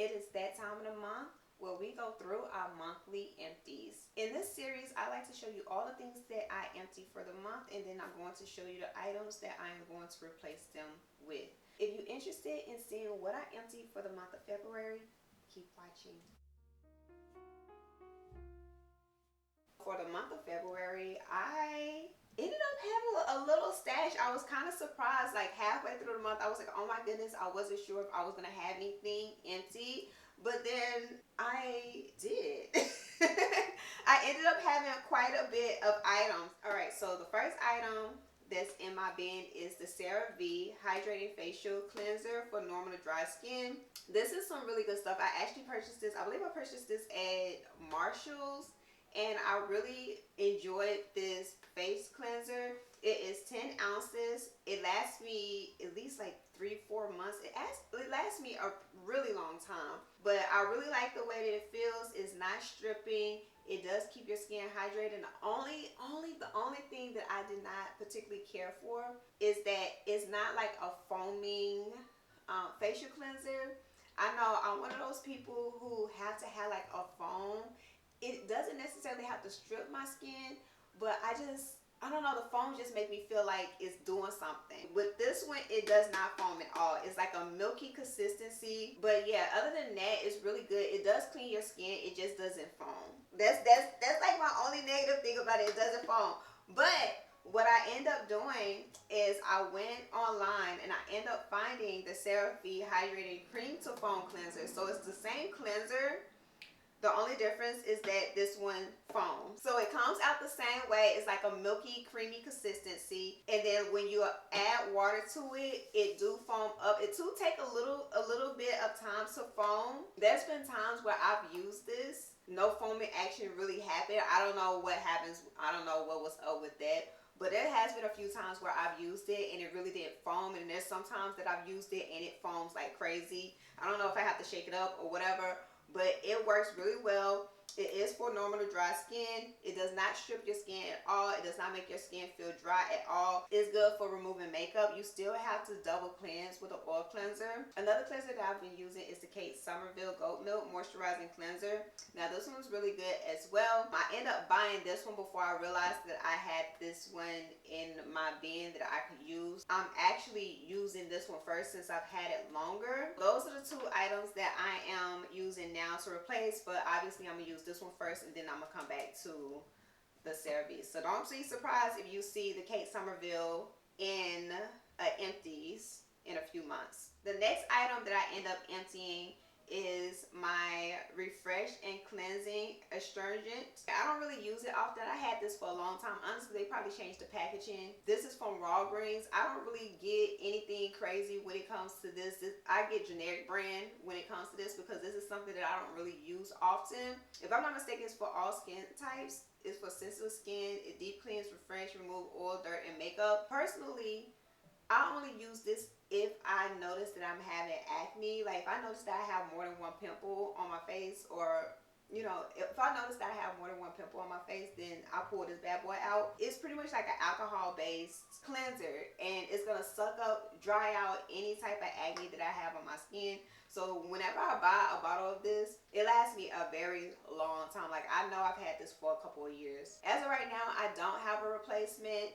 It is that time of the month where we go through our monthly empties. In this series, I like to show you all the things that I empty for the month, and then I'm going to show you the items that I am going to replace them with. If you're interested in seeing what I empty for the month of February, keep watching. For the month of February, I ended up having a little stash. I was kind of surprised. Like halfway through the month, I was like, oh my goodness, I wasn't sure if I was going to have anything empty. But then I did. I ended up having quite a bit of items. Alright, so the first item that's in my bin is the CeraVe Hydrating Facial Cleanser for normal to dry skin. This is some really good stuff. I actually purchased this. I believe I purchased this at Marshall's. And I really enjoyed this face cleanser. It is 10 ounces. It lasts me at least like 3-4 months. It lasts me a really long time. But I really like the way that it feels. It's not stripping. It does keep your skin hydrated. And the only thing that I did not particularly care for is that it's not like a foaming facial cleanser. I know I'm one of those people who have to have like a foam. It doesn't necessarily have to strip my skin, but I don't know, the foam just makes me feel like it's doing something. With this one, it does not foam at all. It's like a milky consistency, but yeah, other than that, it's really good. It does clean your skin, it just doesn't foam. That's like my only negative thing about it. It doesn't foam. But what I end up doing is I went online and I end up finding the CeraVe Hydrating Cream to Foam Cleanser. So it's the same cleanser. The only difference is that this one foams. So it comes out the same way. It's like a milky, creamy consistency. And then when you add water to it, it do foam up. It do take a little bit of time to foam. There's been times where I've used this. No foaming action really happened. I don't know what happens. I don't know what was up with that. But there has been a few times where I've used it and it really didn't foam. And there's some times that I've used it and it foams like crazy. I don't know if I have to shake it up or whatever. But it works really well. It is for normal to dry skin. It does not strip your skin at all. It does not make your skin feel dry at all. It's good for removing makeup. You still have to double cleanse with an oil cleanser. Another cleanser that I've been using is the Sumerville Goat Milk Moisturizing Cleanser. Now this one's really good as well. I ended up buying this one before I realized that I had this one in my bin that I could use. I'm actually using this one first since I've had it longer. Those are the two items that I am using now to replace, but obviously I'm gonna use this one first and then I'm gonna come back to the CeraVe. So don't be surprised if you see the Sumerville in empties in a few months. The next item that I end up emptying is my Refresh and Cleansing Astringent. I don't really use it often. I had this for a long time. Honestly, they probably changed the packaging. This is from Walgreens. I don't really get anything crazy when it comes to this. I get generic brand when it comes to this because this is something that I don't really use often. If I'm not mistaken, it's for all skin types. It's for sensitive skin. It deep cleans, refresh, remove oil, dirt, and makeup. Personally, I only use this if I notice that I'm having acne. Like if I notice that I have more than one pimple on my face, or you know, if I notice that I have more than one pimple on my face, then I pull this bad boy out. It's pretty much like an alcohol based cleanser, and it's gonna suck up, dry out any type of acne that I have on my skin. So whenever I buy a bottle of this, it lasts me a very long time. Like I know I've had this for a couple of years. As of right now, I don't have a replacement.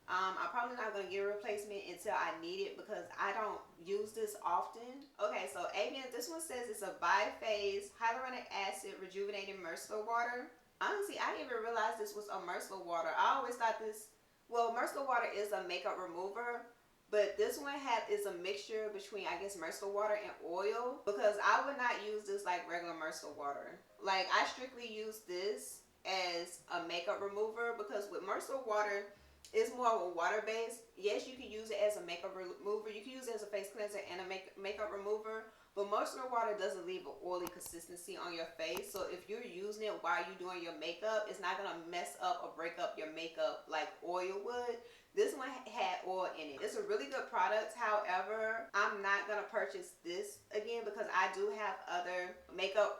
I'm probably not going to get a replacement until I need it because I don't use this often. Okay, so Avant, this one says it's a bi-phase hyaluronic acid rejuvenating micellar water. Honestly, I didn't even realize this was a micellar water. I always thought this, well, micellar water is a makeup remover, but this one is a mixture between, I guess, micellar water and oil, because I would not use this like regular micellar water. Like, I strictly use this as a makeup remover because with micellar water, it's more of a water base. Yes, you can use it as a makeup remover. You can use it as a face cleanser and a makeup remover. But micellar water doesn't leave an oily consistency on your face. So if you're using it while you're doing your makeup, it's not going to mess up or break up your makeup like oil would. This one had oil in it. It's a really good product. However, I'm not going to purchase this again because I do have other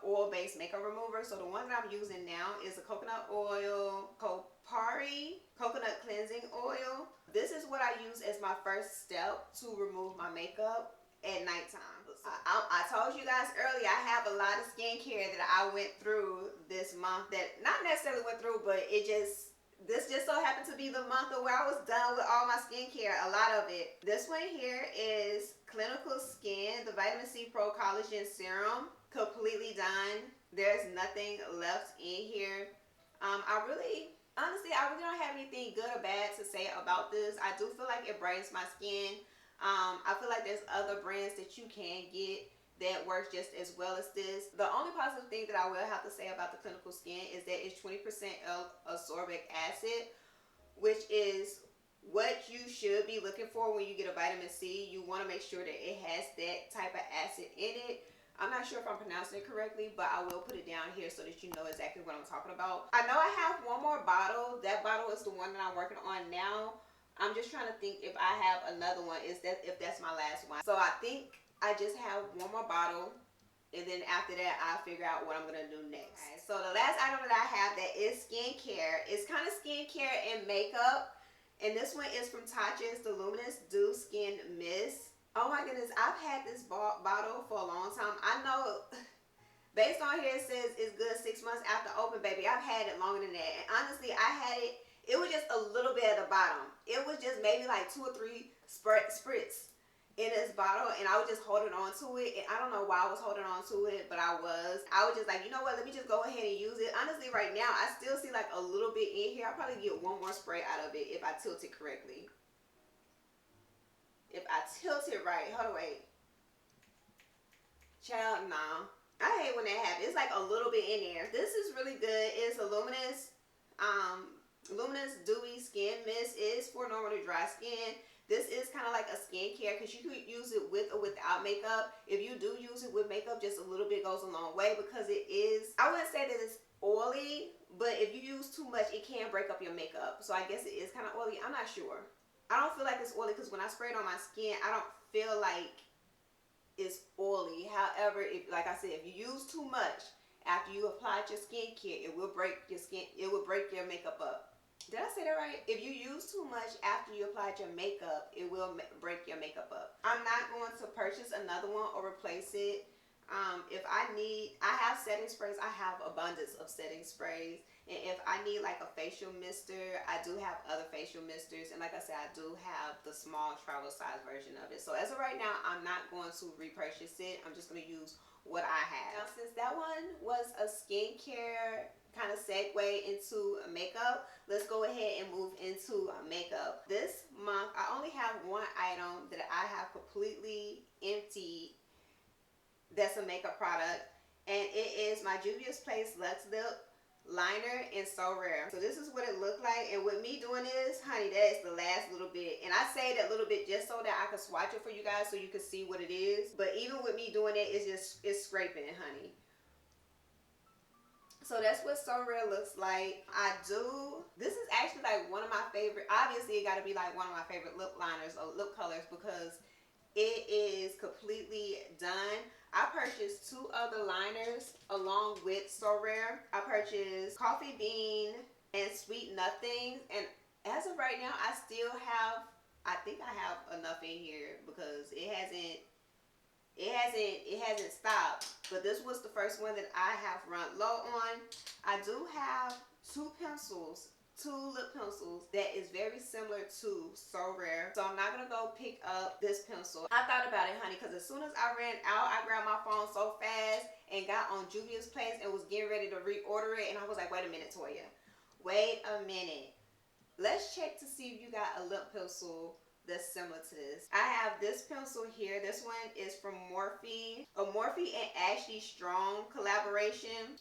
oil-based makeup removers. So the one that I'm using now is a coconut oil, Kopari coconut cleansing oil. This is what I use as my first step to remove my makeup at nighttime. I told told you guys earlier, I have a lot of skincare that I went through this month that not necessarily went through, but this just so happened to be the month of where I was done with all my skincare, a lot of it. This one here is Clinical Skin, the Vitamin C Pro-collagen Serum, completely done. There's nothing left in here. Honestly, I really don't have anything good or bad to say about this. I do feel like it brightens my skin. I feel like there's other brands that you can get that works just as well as this. The only positive thing that I will have to say about the Clinical Skin is that it's 20% L-Asororbic acid, which is what you should be looking for when you get a vitamin C. You want to make sure that it has that type of acid in it. I'm not sure if I'm pronouncing it correctly, but I will put it down here so that you know exactly what I'm talking about. I know I have one more bottle. That bottle is the one that I'm working on now. I'm just trying to think if I have another one, if that's my last one. So I think I just have one more bottle, and then after that I'll figure out what I'm gonna do next. Okay, so the last item that I have that is skincare. It's kind of skincare and makeup, and this one is from Tatcha. It's the Luminous Dew Skin Mist. Oh my goodness, I've had this bottle for a long time. I know based on here it says it's good 6 months after open, baby. I've had it longer than that, and honestly I had it was just a little bit at the bottom. It was just maybe like 2 or 3 spritz in this bottle, and I was just holding on to it, and I don't know why I was holding on to it, but I was just like, you know what, let me just go ahead and use it. Honestly, right now I still see like a little bit in here. I'll probably get one more spray out of it if I tilt it correctly. If I tilt it right. Hold on, wait. Child, no. I hate when that happens. It's like a little bit in there. This is really good. It's a Luminous Dewy Skin Mist. It is for normal to dry skin. This is kind of like a skincare because you could use it with or without makeup. If you do use it with makeup, just a little bit goes a long way because it is, I wouldn't say that it's oily, but if you use too much, it can break up your makeup. So I guess it is kind of oily. I'm not sure. I don't feel like it's oily because when I spray it on my skin, I don't feel like it's oily. However, like I said, if you use too much after you applied your skincare, it will break your skin. It will break your makeup up. Did I say that right? If you use too much after you applied your makeup, it will break your makeup up. I'm not going to purchase another one or replace it. If I have setting sprays. I have abundance of setting sprays. And if I need like a facial mister, I do have other facial misters. And like I said, I do have the small travel size version of it. So as of right now, I'm not going to repurchase it. I'm just going to use what I have. Now, since that one was a skincare kind of segue into makeup, let's go ahead and move into makeup. This month, I only have one item that I have completely emptied that's a makeup product, and it is my Juvia's Place Luxe Lip Liner in So Rare. So this is what it looked like, and with me doing this, honey, that is the last little bit. And I say that little bit just so that I can swatch it for you guys so you can see what it is. But even with me doing it, it's scraping, honey. So that's what So Rare looks like. This is actually like one of my favorite, obviously it got to be like one of my favorite lip liners or lip colors because it is completely done. I purchased 2 other liners along with So Rare. I purchased Coffee Bean and Sweet Nothing, and as of right now, I think I have enough in here because it hasn't stopped. But this was the first one that I have run low on. I do have 2 pencils. 2 lip pencils that is very similar to So Rare. So I'm not gonna go pick up this pencil. I thought about it, honey, because as soon as I ran out, I grabbed my phone so fast and got on Juvia's Place and was getting ready to reorder it. And I was like, wait a minute, Toya. Wait a minute. Let's check to see if you got a lip pencil that's similar to this. I have this pencil here. This one is from Morphe. A Morphe and Ashley Strong collaboration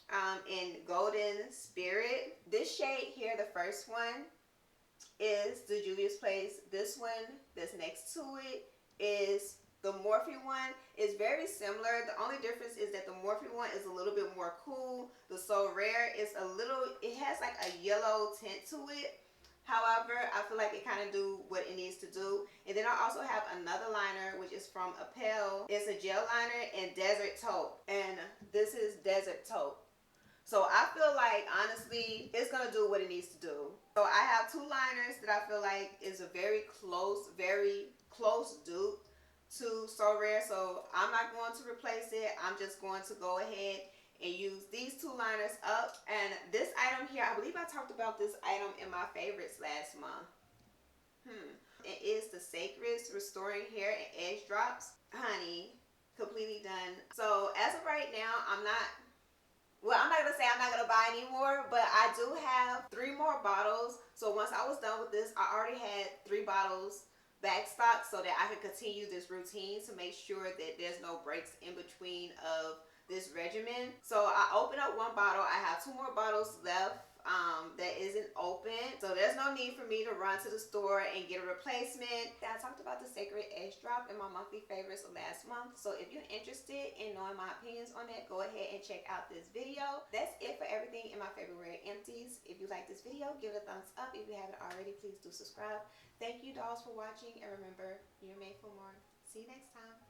in Golden Spirit. This shade here, the first one, is the Juvia's Place. This one that's next to it is the Morphe one. It's very similar. The only difference is that the Morphe one is a little bit more cool. The So Rare is it has like a yellow tint to it. However, I feel like it kind of do what it needs to do. And then I also have another liner, which is from Apeal. It's a gel liner in Desert Taupe. And this is Desert Taupe. So I feel like, honestly, it's going to do what it needs to do. So I have 2 liners that I feel like is a very close dupe to So Rare, so I'm not going to replace it. I'm just going to go ahead and use these two liners up. And this item here, I believe I talked about this item in my favorites last month. It is the Cecred Restoring Hair and Edge Drops. Honey, completely done. So as of right now, I'm not gonna say I'm not gonna buy anymore, but I do have 3 more bottles. So once I was done with this, I already had 3 bottles back stock so that I could continue this routine to make sure that there's no breaks in between of this regimen. So I opened up 1 bottle. I have 2 more bottles left that isn't open, so there's no need for me to run to the store and get a replacement. I talked about the Cecred Edge Drop in my monthly favorites of last month, so if you're interested in knowing my opinions on that, go ahead and check out this video. That's it for everything in my February empties. If you like this video, give it a thumbs up. If you haven't already, please do subscribe. Thank you dolls for watching, and remember, you're made for more. See you next time.